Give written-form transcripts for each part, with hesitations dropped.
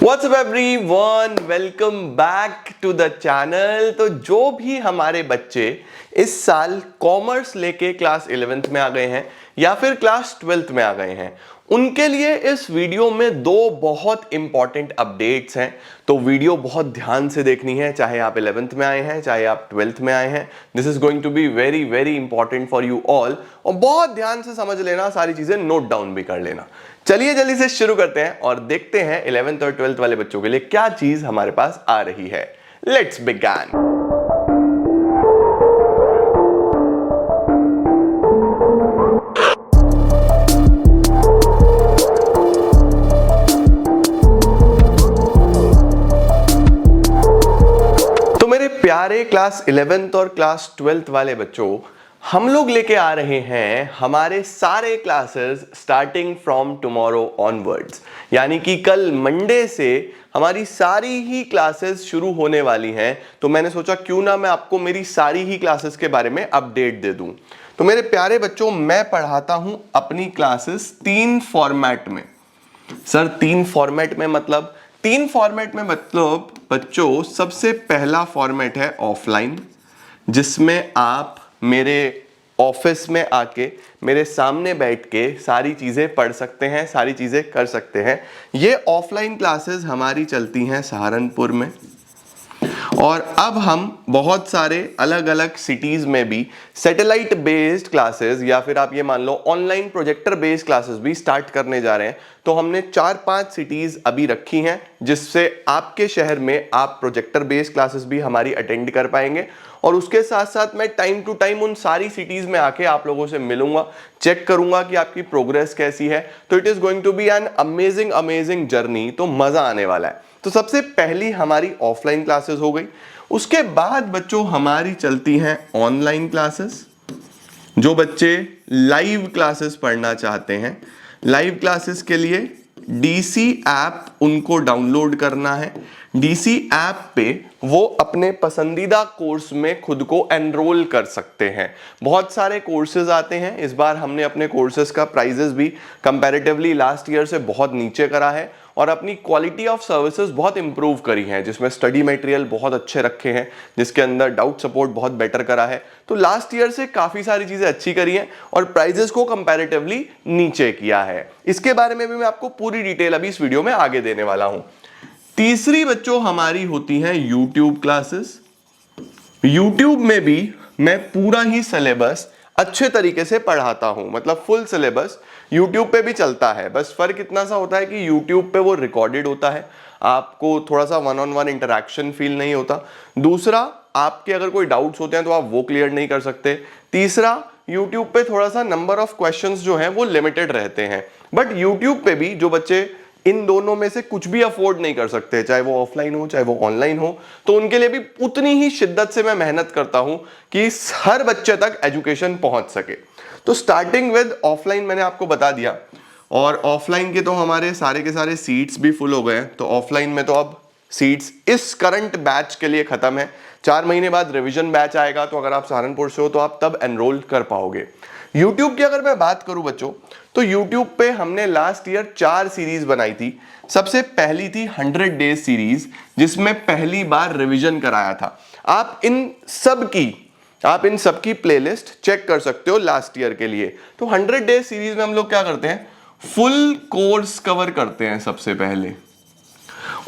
What's up everyone? Welcome back to the channel। तो जो भी हमारे बच्चे इस साल कॉमर्स लेके क्लास 11th में आ गए हैं या फिर क्लास 12th में आ गए हैं, उनके लिए इस वीडियो में दो बहुत इंपॉर्टेंट अपडेट्स हैं। तो वीडियो बहुत ध्यान से देखनी है, चाहे आप 11th में आए हैं चाहे आप 12th में आए हैं। This is going to be very very important for you all, और बहुत ध्यान से समझ लेना, सारी चीजें नोट डाउन भी कर लेना। चलिए जल्दी से शुरू करते हैं और देखते हैं 11th और 12th वाले बच्चों के लिए क्या चीज हमारे पास आ रही है। Let's begin. तो मेरे प्यारे क्लास 11th और क्लास 12th वाले बच्चों, हम लोग लेके आ रहे हैं हमारे सारे classes starting from tomorrow onwards, यानी कि कल मंडे से हमारी सारी ही क्लासेस शुरू होने वाली हैं। तो मैंने सोचा क्यों ना मैं आपको मेरी सारी ही क्लासेस के बारे में अपडेट दे दूं। तो मेरे प्यारे बच्चों, मैं पढ़ाता हूं अपनी क्लासेस 3 फॉर्मेट में। सर 3 फॉर्मेट में मतलब? 3 फॉर्मेट में मतलब बच्चों, सबसे पहला फॉर्मेट है ऑफलाइन, जिसमें आप मेरे ऑफिस में आके मेरे सामने बैठ के सारी चीज़ें पढ़ सकते हैं, सारी चीज़ें कर सकते हैं। ये ऑफलाइन क्लासेस हमारी चलती हैं सहारनपुर में, और अब हम बहुत सारे अलग अलग सिटीज में भी सैटेलाइट बेस्ड क्लासेस या फिर आप ये मान लो ऑनलाइन प्रोजेक्टर बेस्ड क्लासेस भी स्टार्ट करने जा रहे हैं। तो हमने 4-5 सिटीज अभी रखी हैं, जिससे आपके शहर में आप प्रोजेक्टर बेस्ड क्लासेस भी हमारी अटेंड कर पाएंगे। और उसके साथ साथ मैं टाइम टू टाइम उन सारी सिटीज में आके आप लोगों से मिलूंगा, चेक करूंगा कि आपकी प्रोग्रेस कैसी है। तो it is going to be an amazing amazing journey. तो मजा आने वाला है। तो सबसे पहली हमारी ऑफलाइन क्लासेस हो गई। उसके बाद बच्चों हमारी चलती हैं ऑनलाइन क्लासेस। जो बच्चे लाइव क्लासेस पढ़ना चाहते हैं, लाइव क्लासेस के लिए डीसी ऐप उनको डाउनलोड करना है। डीसी ऐप पे वो अपने पसंदीदा कोर्स में खुद को एनरोल कर सकते हैं। बहुत सारे कोर्सेज आते हैं। इस बार हमने अपने कोर्सेज का प्राइजेस भी कंपैरेटिवली लास्ट ईयर से बहुत नीचे करा है और अपनी क्वालिटी ऑफ सर्विसेज बहुत इंप्रूव करी हैं, जिसमें स्टडी मटेरियल बहुत अच्छे रखे हैं, जिसके अंदर डाउट सपोर्ट बहुत बेटर करा है। तो लास्ट ईयर से काफ़ी सारी चीज़ें अच्छी करी हैं और प्राइजेस को कंपैरेटिवली नीचे किया है। इसके बारे में भी मैं आपको पूरी डिटेल अभी इस वीडियो में आगे देने वाला हूं। तीसरी बच्चों हमारी होती हैं यूट्यूब क्लासेस। यूट्यूब में भी मैं पूरा ही सिलेबस अच्छे तरीके से पढ़ाता हूं, मतलब फुल सिलेबस यूट्यूब पे भी चलता है। बस फर्क इतना सा होता है कि यूट्यूब पे वो रिकॉर्डेड होता है, आपको थोड़ा सा 1-on-1 इंटरेक्शन फील नहीं होता। दूसरा, आपके अगर कोई डाउट्स होते हैं तो आप वो क्लियर नहीं कर सकते। तीसरा, यूट्यूब पे थोड़ा सा नंबर ऑफ क्वेश्चंस जो हैं वो लिमिटेड रहते हैं। बट यूट्यूब पे भी जो बच्चे इन दोनों में से कुछ भी अफोर्ड नहीं कर सकते, चाहे वो ऑफलाइन हो चाहे वो ऑनलाइन हो, तो उनके लिए भी उतनी ही शिद्दत से मैं मेहनत करता हूं कि हर बच्चे तक एजुकेशन पहुंच सके। तो स्टार्टिंग विद ऑफलाइन मैंने आपको बता दिया, और ऑफलाइन के तो हमारे सारे के सारे सीट्स भी फुल हो गए हैं। तो ऑफलाइन में तो अब सीट्स इस करंट बैच के लिए खत्म है। 4 महीने बाद रिवीजन बैच आएगा, तो अगर आप सहारनपुर से हो तो आप तब एनरोल कर पाओगे। यूट्यूब की अगर मैं बात करूं बच्चों, तो यूट्यूब पे हमने लास्ट ईयर 4 सीरीज बनाई थी। सबसे पहली थी 100 डेज सीरीज, जिसमें पहली बार रिवीजन कराया था। आप इन सब की प्लेलिस्ट चेक कर सकते हो लास्ट ईयर के लिए। तो 100 डेज सीरीज में हम लोग क्या करते हैं, फुल कोर्स कवर करते हैं सबसे पहले।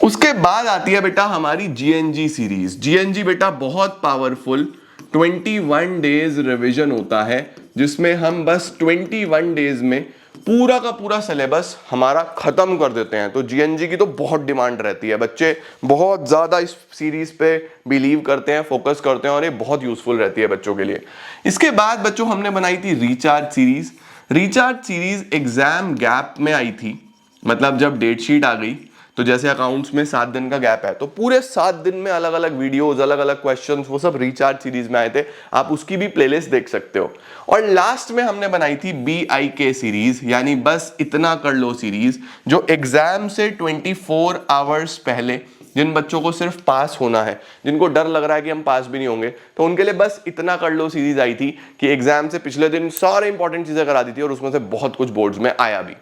उसके बाद आती है बेटा हमारी जीएनजी सीरीज। जीएनजी बेटा बहुत पावरफुल 21 डेज रिवीजन होता है, जिसमें हम बस 21 डेज में पूरा का पूरा सिलेबस हमारा खत्म कर देते हैं। तो जीएनजी की तो बहुत डिमांड रहती है, बच्चे बहुत ज्यादा इस सीरीज पे बिलीव करते हैं, फोकस करते हैं, और ये बहुत यूजफुल रहती है बच्चों के लिए। इसके बाद बच्चों हमने बनाई थी recharge series. Recharge series exam gap में आई थी, मतलब जब डेट शीट आ गई, तो जैसे अकाउंट्स में 7 दिन का गैप है, तो पूरे 7 दिन में अलग अलग वीडियोस, अलग अलग क्वेश्चंस, वो सब रिचार्ज सीरीज में आए थे। आप उसकी भी प्लेलिस्ट देख सकते हो। और लास्ट में हमने बनाई थी BIK सीरीज, यानी बस इतना कर लो सीरीज, जो एग्जाम से 24 आवर्स पहले जिन बच्चों को सिर्फ पास होना है, जिनको डर लग रहा है कि हम पास भी नहीं होंगे, तो उनके लिए बस इतना कर लो सीरीज आई थी कि एग्जाम से पिछले दिन सारे इंपॉर्टेंट चीजें करा दी थी, और उसमें से बहुत कुछ बोर्ड्स में आया भी।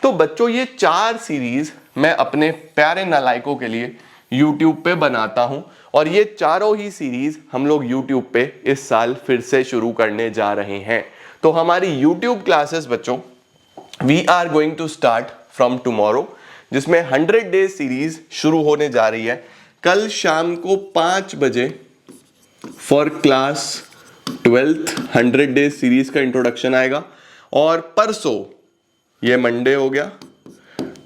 तो बच्चों ये 4 सीरीज मैं अपने प्यारे नालायकों के लिए YouTube पे बनाता हूं और ये चारों ही सीरीज हम लोग YouTube पे इस साल फिर से शुरू करने जा रहे हैं। तो हमारी YouTube क्लासेस बच्चों we are going to start from tomorrow, जिसमें 100 डेज सीरीज शुरू होने जा रही है कल शाम को 5 बजे for class 12th 100 days series का इंट्रोडक्शन आएगा। और परसों, ये मंडे हो गया,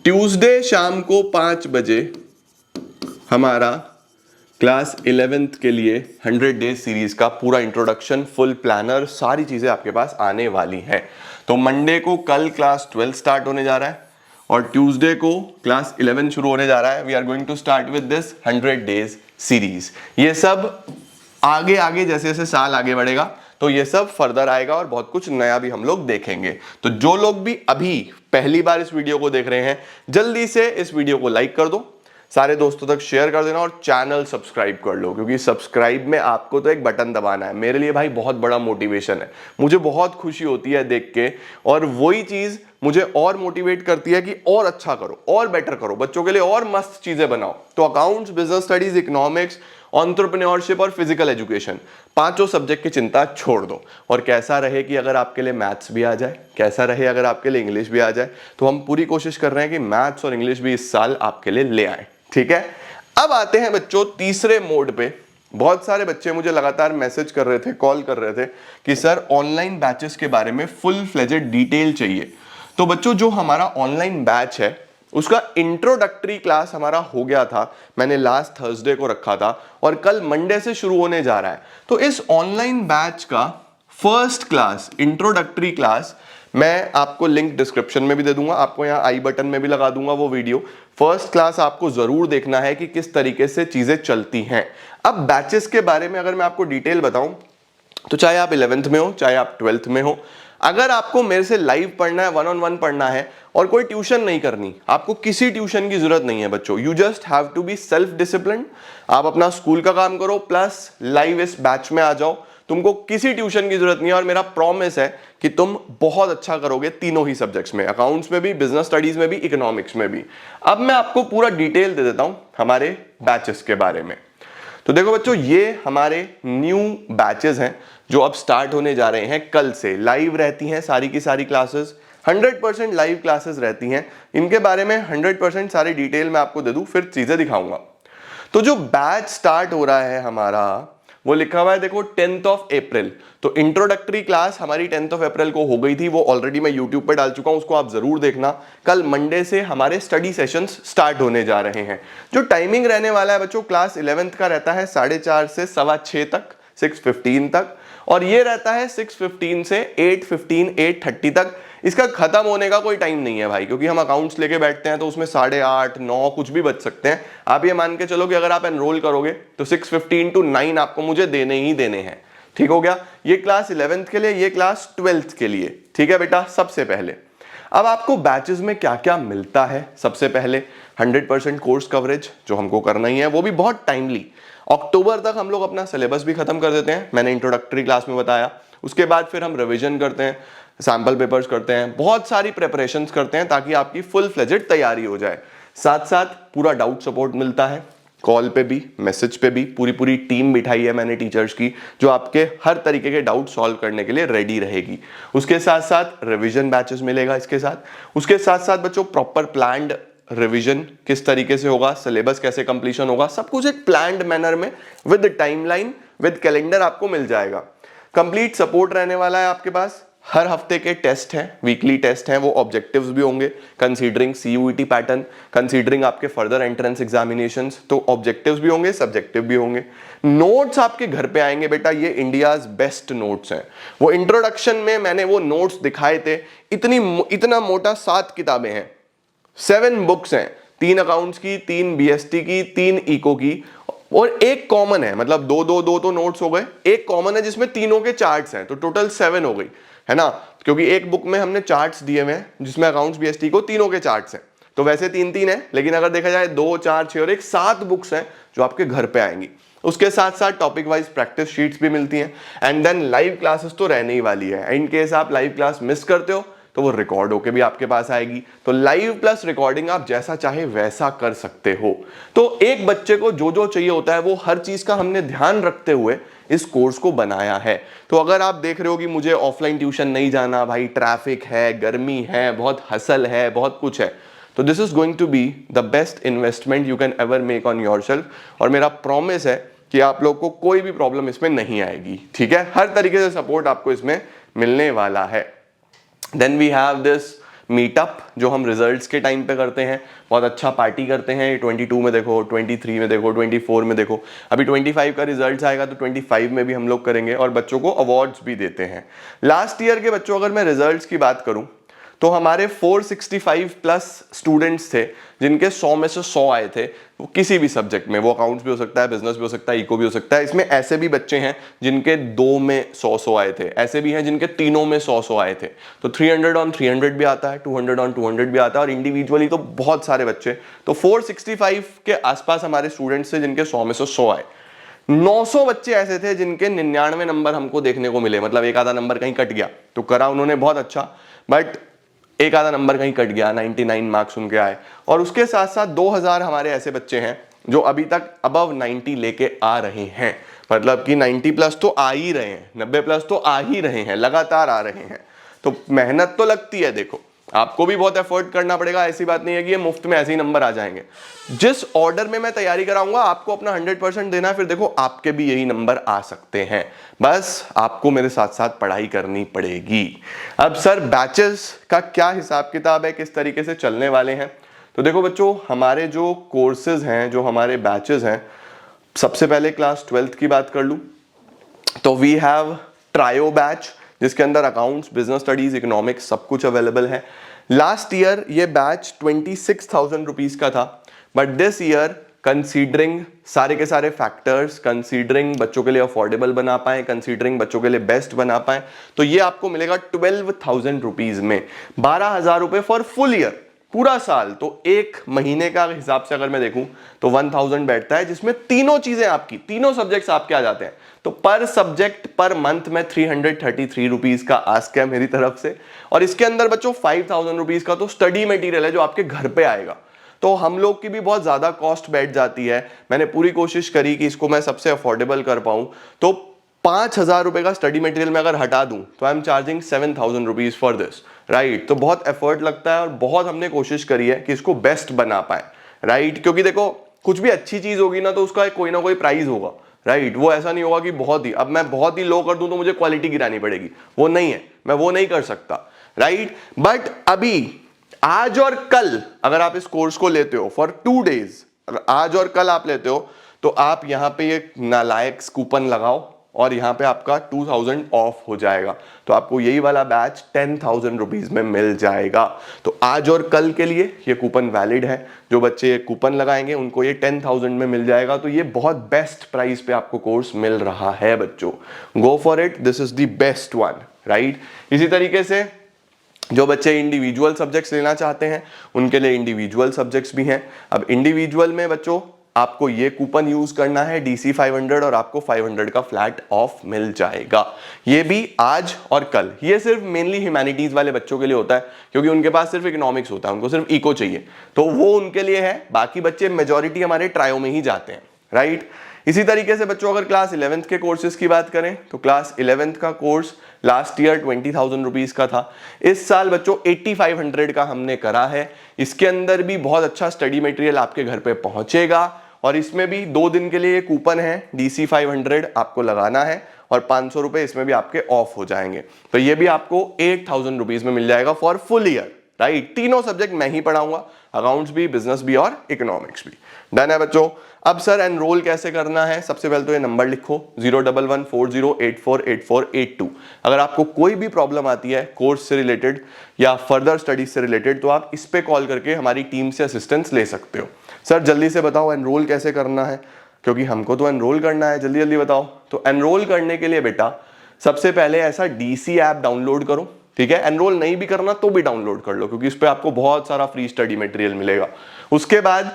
ट्यूसडे शाम को 5 बजे हमारा क्लास 11th के लिए 100 डेज सीरीज का पूरा इंट्रोडक्शन, फुल प्लानर, सारी चीजें आपके पास आने वाली हैं। तो मंडे को कल क्लास 12 स्टार्ट होने जा रहा है और ट्यूसडे को क्लास 11 शुरू होने जा रहा है। We are going to start with this 100 days series. ये सब आगे आगे जैसे जैसे साल आगे बढ़ेगा तो ये सब फर्दर आएगा और बहुत कुछ नया भी हम लोग देखेंगे। तो जो लोग भी अभी पहली बार इस वीडियो को देख रहे हैं, जल्दी से इस वीडियो को लाइक कर दो, सारे दोस्तों तक शेयर कर देना और चैनल सब्सक्राइब कर लो, क्योंकि सब्सक्राइब में आपको तो एक बटन दबाना है। मेरे लिए भाई बहुत बड़ा मोटिवेशन है, मुझे बहुत खुशी होती है देख के, और वही चीज मुझे और मोटिवेट करती है कि और अच्छा करो, और बेटर करो, बच्चों के लिए और मस्त चीजें बनाओ। तो accounts, business studies, economics, entrepreneurship और फिजिकल एजुकेशन, पांचों सब्जेक्ट की चिंता छोड़ दो। और कैसा रहे कि अगर आपके लिए मैथ्स भी आ जाए, कैसा रहे अगर आपके लिए इंग्लिश भी आ जाए, तो हम पूरी कोशिश कर रहे हैं कि मैथ्स और इंग्लिश भी इस साल आपके लिए ले आए। ठीक है, अब आते हैं बच्चों तीसरे मोड पे। बहुत सारे बच्चे मुझे लगातार मैसेज कर रहे थे, कॉल कर रहे थे कि सर ऑनलाइन बैचेस के बारे में फुल फ्लेजेड डिटेल चाहिए। तो बच्चों जो हमारा ऑनलाइन बैच है उसका इंट्रोडक्टरी क्लास हमारा हो गया था, मैंने लास्ट थर्सडे को रखा था और कल मंडे से शुरू होने जा रहा है। तो इस ऑनलाइन बैच का फर्स्ट क्लास, इंट्रोडक्टरी क्लास, मैं आपको लिंक डिस्क्रिप्शन में भी दे दूंगा, आपको यहाँ आई बटन में भी लगा दूंगा वो वीडियो। फर्स्ट क्लास आपको जरूर देखना है कि किस तरीके से चीजें चलती हैं। अब बैचेस के बारे में अगर मैं आपको डिटेल बताऊं तो चाहे आप 11th में हो, चाहे आप 12th में हो, अगर आपको मेरे से लाइव पढ़ना है, 1-on-1 पढ़ना है और कोई ट्यूशन नहीं करनी, आपको किसी ट्यूशन की जरूरत नहीं है बच्चों। You just have to be self discipline. आप अपना स्कूल का काम करो प्लस लाइव इस बैच में आ जाओ, तुमको किसी ट्यूशन की जरूरत नहीं है। और मेरा प्रॉमिस है कि तुम बहुत अच्छा करोगे तीनों ही सब्जेक्ट्स में, अकाउंट्स में भी, बिजनेस स्टडीज में भी, इकोनॉमिक्स में भी। अब मैं आपको पूरा डिटेल दे देता हूं हमारे बैचेस के बारे में। तो देखो बच्चों, ये हमारे न्यू बैचेस हैं जो अब स्टार्ट होने जा रहे हैं कल से। लाइव रहती हैं सारी की सारी क्लासेस, 100% लाइव क्लासेस रहती हैं। इनके बारे में 100% सारी डिटेल मैं आपको दे दूं, फिर चीजें दिखाऊंगा। तो जो बैच स्टार्ट हो रहा है हमारा, वो लिखा हुआ है देखो 10th ऑफ अप्रैल। तो इंट्रोडक्टरी क्लास हमारी 10th ऑफ अप्रैल को हो गई थी, वो ऑलरेडी मैं यूट्यूब पे डाल चुका हूं, उसको आप जरूर देखना। कल मंडे से हमारे स्टडी सेशंस स्टार्ट होने जा रहे हैं। जो टाइमिंग रहने वाला है बच्चों, क्लास 11th का रहता है 4:30 से 6:15 तक, 6:15 तक, और ये रहता है 6:15 से 8:15, 8:30 तक। इसका खत्म होने का कोई टाइम नहीं है भाई, क्योंकि हम अकाउंट्स लेके बैठते हैं तो उसमें 8:30, 9 कुछ भी बच सकते हैं। आप ये मान के चलो कि अगर आप एनरोल करोगे तो 6:15 to 9 आपको मुझे देने ही देने हैं। ठीक हो गया, ये क्लास 11th के लिए, ये क्लास 12th के लिए। ठीक है बेटा, सबसे पहले अब आपको बैचेस में क्या क्या मिलता है। सबसे पहले 100% कोर्स कवरेज जो हमको करना ही है, वो भी बहुत टाइमली। अक्टूबर तक हम लोग अपना सिलेबस भी खत्म कर देते हैं, मैंने इंट्रोडक्टरी क्लास में बताया। उसके बाद फिर हम रिवीजन करते हैं, सैंपल पेपर्स करते हैं, बहुत सारी प्रिपरेशंस करते हैं ताकि आपकी फुल फ्लेजेड तैयारी हो जाए। साथ साथ पूरा डाउट सपोर्ट मिलता है, कॉल पे भी, मैसेज पे भी। पूरी टीम बिठाई है मैंने टीचर्स की, जो आपके हर तरीके के डाउट सॉल्व करने के लिए रेडी रहेगी। उसके साथ साथ रिवीजन बैचेस मिलेगा इसके साथ। उसके साथ साथ बच्चों प्रॉपर प्लान्ड रिवीजन किस तरीके से होगा, सिलेबस कैसे कंप्लीशन होगा, सब कुछ एक प्लान्ड मैनर में विद टाइमलाइन, विद कैलेंडर आपको मिल जाएगा। कंप्लीट सपोर्ट रहने वाला है आपके पास। हर हफ्ते के टेस्ट हैं, वीकली टेस्ट हैं, वो ऑब्जेक्टिव्स भी होंगे कंसीडरिंग CUET पैटर्न, कंसीडरिंग आपके फर्दर एंट्रेंस एग्जामिनेशंस। तो ऑब्जेक्टिव्स भी होंगे, सब्जेक्टिव भी होंगे। नोट्स आपके घर पे आएंगे बेटा, ये इंडियाज बेस्ट नोट्स हैं। वो इंट्रोडक्शन में मैंने वो नोट्स दिखाए थे, इतना मोटा 7 किताबें हैं, 7 बुक्स हैं, 3 अकाउंट्स की, 3 BST की, 3 इको की, और एक कॉमन है, मतलब दो तो नोट्स हो गए, एक कॉमन है जिसमें तीनों के चार्ट्स हैं, तो टोटल 7 हो गई है ना। क्योंकि एक बुक में हमने चार्ट्स दिए हुए हैं जिसमें अकाउंट्स BST को तीनों के चार्ट्स हैं, तो वैसे 3-3 है, लेकिन अगर देखा जाए 2, 4, 6 और 7 बुक्स हैं जो आपके घर पे आएंगी। उसके साथ साथ टॉपिक वाइज प्रैक्टिस शीट्स भी मिलती हैं, एंड देन लाइव क्लासेस तो रहने ही वाली है। इन केस आप लाइव क्लास मिस करते हो तो वो रिकॉर्ड होके भी आपके पास आएगी। तो लाइव प्लस रिकॉर्डिंग आप जैसा चाहे वैसा कर सकते हो। तो एक बच्चे को जो जो चाहिए होता है वो हर चीज का हमने ध्यान रखते हुए इस कोर्स को बनाया है। तो अगर आप देख रहे हो कि मुझे ऑफलाइन ट्यूशन नहीं जाना, भाई ट्रैफिक है, गर्मी है, बहुत हसल है, बहुत कुछ है, तो this is going to be the best investment you can ever make on yourself. और मेरा प्रॉमिस है कि आप लोग को कोई भी प्रॉब्लम इसमें नहीं आएगी, ठीक है। हर तरीके से सपोर्ट आपको इसमें मिलने वाला है। Then we have this meetup जो हम रिजल्ट्स के टाइम पे करते हैं, बहुत अच्छा पार्टी करते हैं। 22 में देखो, 23 में देखो, 24 में देखो, अभी 25 का रिजल्ट्स आएगा तो 25 में भी हम लोग करेंगे और बच्चों को अवार्ड्स भी देते हैं। लास्ट ईयर के बच्चों, अगर मैं रिजल्ट्स की बात करूं तो हमारे 465 प्लस स्टूडेंट्स थे जिनके 100 में से 100 आए थे, वो किसी भी सब्जेक्ट में, वो अकाउंट्स भी हो सकता है, बिजनेस भी हो सकता है, इको भी हो सकता है। इसमें ऐसे भी बच्चे हैं जिनके 2 में 100 आए थे, ऐसे भी हैं जिनके तीनों में 100 आए थे। तो 300 ऑन 300 भी आता है, 200 ऑन 200 भी आता है, और इंडिविजुअली तो बहुत सारे बच्चे। तो 465 के आसपास हमारे स्टूडेंट्स थे जिनके 100 में से 100 आए। 900 बच्चे ऐसे थे जिनके 99 नंबर हमको देखने को मिले, मतलब एक आधा नंबर कहीं कट गया, तो करा उन्होंने बहुत अच्छा, बट एक आधा नंबर कहीं कट गया, 99 मार्क्स उनके आए। और उसके साथ साथ 2000 हमारे ऐसे बच्चे हैं जो अभी तक अबव 90 लेके आ रहे हैं, मतलब कि 90 प्लस तो आ ही रहे हैं, 90 प्लस तो आ ही रहे हैं, लगातार आ रहे हैं। तो मेहनत तो लगती है, देखो आपको भी बहुत एफर्ट करना पड़ेगा, ऐसी बात नहीं है कि ये मुफ्त में ऐसे ही नंबर आ जाएंगे। जिस ऑर्डर में मैं तैयारी कराऊंगा आपको अपना 100% देना है, फिर देखो आपके भी यही नंबर आ सकते हैं, बस आपको मेरे साथ साथ पढ़ाई करनी पड़ेगी। अब सर बैचेस का क्या हिसाब किताब है, किस तरीके से चलने वाले हैं? तो देखो बच्चों, हमारे जो कोर्सेज हैं, जो हमारे बैचेस हैं, सबसे पहले क्लास 12th की बात कर लूं तो वी हैव ट्रायो बैच, जिसके अंदर अकाउंट्स, बिजनेस स्टडीज, इकोनॉमिक्स सब कुछ अवेलेबल है। लास्ट ईयर ये बैच 26,000 रुपीज का था, बट दिस ईयर कंसीडरिंग सारे के सारे फैक्टर्स, कंसीडरिंग बच्चों के लिए अफोर्डेबल बना पाए, कंसीडरिंग बच्चों के लिए बेस्ट बना पाए, तो ये आपको मिलेगा 12,000 रुपीज में, 12,000 रुपए फॉर फुल ईयर, पूरा साल। तो एक महीने का हिसाब से अगर मैं देखूं तो 1000 बैठता है, जिसमें तीनों चीजें आपकी, तीनों सब्जेक्ट्स आपके आ जाते हैं। तो पर सब्जेक्ट पर मंथ में 333 रुपीज का आस्क है मेरी तरफ से। और इसके अंदर बच्चों 5000 रुपीज का तो स्टडी मटेरियल है जो आपके घर पे आएगा। तो हम लोग की भी बहुत ज्यादा कॉस्ट बैठ जाती है, मैंने पूरी कोशिश करी कि इसको मैं सबसे अफोर्डेबल कर पाऊं। तो 5,000 रुपए का स्टडी मटेरियल में अगर हटा दूं तो I am charging 7,000 rupees for this, right. तो बहुत एफर्ट लगता है और बहुत हमने कोशिश करी है कि इसको बेस्ट बना पाए, राइट। क्योंकि देखो कुछ भी अच्छी चीज होगी ना तो उसका कोई ना कोई प्राइस होगा, राइट। वो ऐसा नहीं होगा कि बहुत ही, अब मैं बहुत ही लो कर दूं तो मुझे क्वालिटी गिरानी पड़ेगी, वो नहीं है, मैं वो नहीं कर सकता, राइट। बट अभी आज और कल अगर आप इस कोर्स को लेते हो फॉर 2 डेज, अगर आज और कल आप लेते हो तो आप यहां पे ये नालायक कूपन लगाओ और यहां पे आपका 2000 ऑफ हो जाएगा। तो आपको यही वाला बैच 10,000 रुपीज में मिल जाएगा। तो आज और कल के लिए ये कूपन वैलिड है, जो बच्चे ये कूपन लगाएंगे उनको ये 10,000 में मिल जाएगा। तो ये बहुत बेस्ट प्राइस पे आपको कोर्स मिल रहा है बच्चों, go for it, this is the best one, right. इसी तरीके से जो बच्चे इंडिविजुअल सब्जेक्ट्स लेना चाहते हैं उनके लिए इंडिविजुअल सब्जेक्ट्स भी हैं। अब इंडिविजुअल में बच्चों आपको ये कूपन यूज करना है DC 500 और आपको 500 का फ्लैट ऑफ मिल जाएगा। ये भी आज और कल। ये सिर्फ मेनली ह्यूमैनिटीज वाले बच्चों के लिए होता है क्योंकि उनके पास सिर्फ इकोनॉमिक्स होता है, उनको सिर्फ इको चाहिए, तो वो उनके लिए है। बाकी बच्चे मेजॉरिटी हमारे ट्रायो में ही जाते हैं, राइट। इसी तरीके से बच्चों अगर क्लास 11th के कोर्सेज की बात करें तो क्लास 11th का कोर्स लास्ट ईयर 20,000 रुपीज का था। इस साल बच्चों 8500 का हमने करा है। इसके अंदर भी बहुत अच्छा स्टडी मटेरियल आपके घर पे पहुंचेगा और इसमें भी 2 दिन के लिए कूपन है, DC 500 आपको लगाना है और 500 रुपए इसमें भी आपके ऑफ हो जाएंगे। तो ये भी आपको 8,000 रुपीज में मिल जाएगा फॉर फुल ईयर, राइट। तीनों सब्जेक्ट मैं ही पढ़ाऊंगा, अकाउंट्स भी, बिजनेस भी और इकोनॉमिक्स भी। डन है बच्चों। अब सर एनरोल कैसे करना है? सबसे पहले तो ये नंबर लिखो 01140848482। अगर आपको कोई भी प्रॉब्लम आती है कोर्स से रिलेटेड या फर्दर स्टडीज से रिलेटेड तो आप इस पे कॉल करके हमारी टीम से असिस्टेंस ले सकते हो। सर जल्दी से बताओ एनरोल कैसे करना है, क्योंकि हमको तो एनरोल करना है, जल्दी जल्दी बताओ। तो एनरोल करने के लिए बेटा सबसे पहले ऐसा DC ऐप डाउनलोड करो, ठीक है। एनरोल नहीं भी करना तो भी डाउनलोड कर लो क्योंकि इस पे आपको बहुत सारा फ्री स्टडी मटेरियल मिलेगा। उसके बाद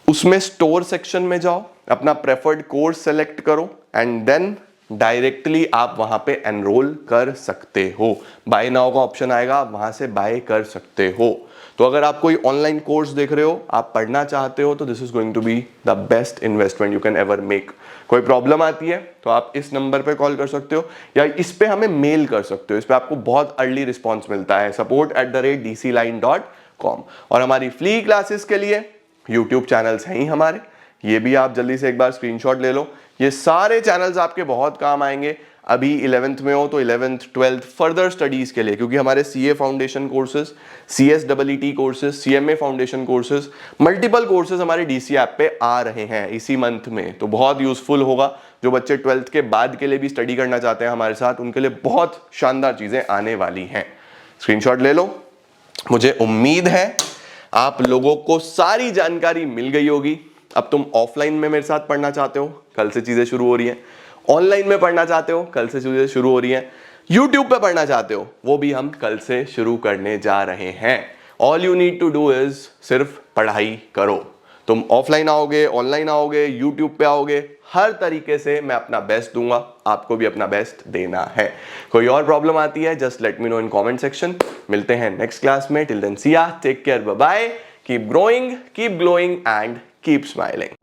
उसमें स्टोर सेक्शन में जाओ, अपना प्रेफर्ड कोर्स सेलेक्ट करो एंड देन डायरेक्टली आप वहां पे एनरोल कर सकते हो। बाय नाउ का ऑप्शन आएगा, आप वहां से बाय कर सकते हो। तो अगर आप कोई ऑनलाइन कोर्स देख रहे हो, आप पढ़ना चाहते हो, तो this is going to be the best investment you can ever make. कोई प्रॉब्लम आती है तो आप इस नंबर पे कॉल कर सकते हो या इस पे हमें मेल कर सकते हो। इस पे आपको बहुत अर्ली रिस्पॉन्स मिलता है, support@dcline.com। और हमारी फ्री क्लासेस के लिए यूट्यूब चैनल्स हैं ही हमारे, ये भी आप जल्दी से एक बार स्क्रीनशॉट ले लो। ये सारे चैनल्स आपके बहुत काम आएंगे। अभी 11th में हो तो 11th 12th फर्दर स्टडीज के लिए, क्योंकि हमारे CA foundation courses, CSEET courses, CMA foundation courses, multiple courses हमारे DC ऐप पे आ रहे हैं इसी मंथ में। तो बहुत यूजफुल होगा जो बच्चे 12th के बाद के लिए भी स्टडी करना चाहते हैं हमारे साथ, उनके लिए बहुत शानदार चीजें आने वाली हैं। स्क्रीनशॉट ले लो। मुझे उम्मीद है आप लोगों को सारी जानकारी मिल गई होगी। अब तुम ऑफलाइन में मेरे साथ पढ़ना चाहते हो, कल से चीजें शुरू हो रही हैं। ऑनलाइन में पढ़ना चाहते हो, कल से चीजें शुरू हो रही हैं। यूट्यूब पे पढ़ना चाहते हो, वो भी हम कल से शुरू करने जा रहे हैं। All you need to do is सिर्फ पढ़ाई करो। तुम ऑफलाइन आओगे, ऑनलाइन आओगे, यूट्यूब पे आओगे, हर तरीके से मैं अपना बेस्ट दूंगा, आपको भी अपना बेस्ट देना है। कोई और प्रॉब्लम आती है, just let me know in comment section. मिलते हैं नेक्स्ट क्लास में। Till then see ya, take care, bye bye, keep growing, keep glowing and keep smiling.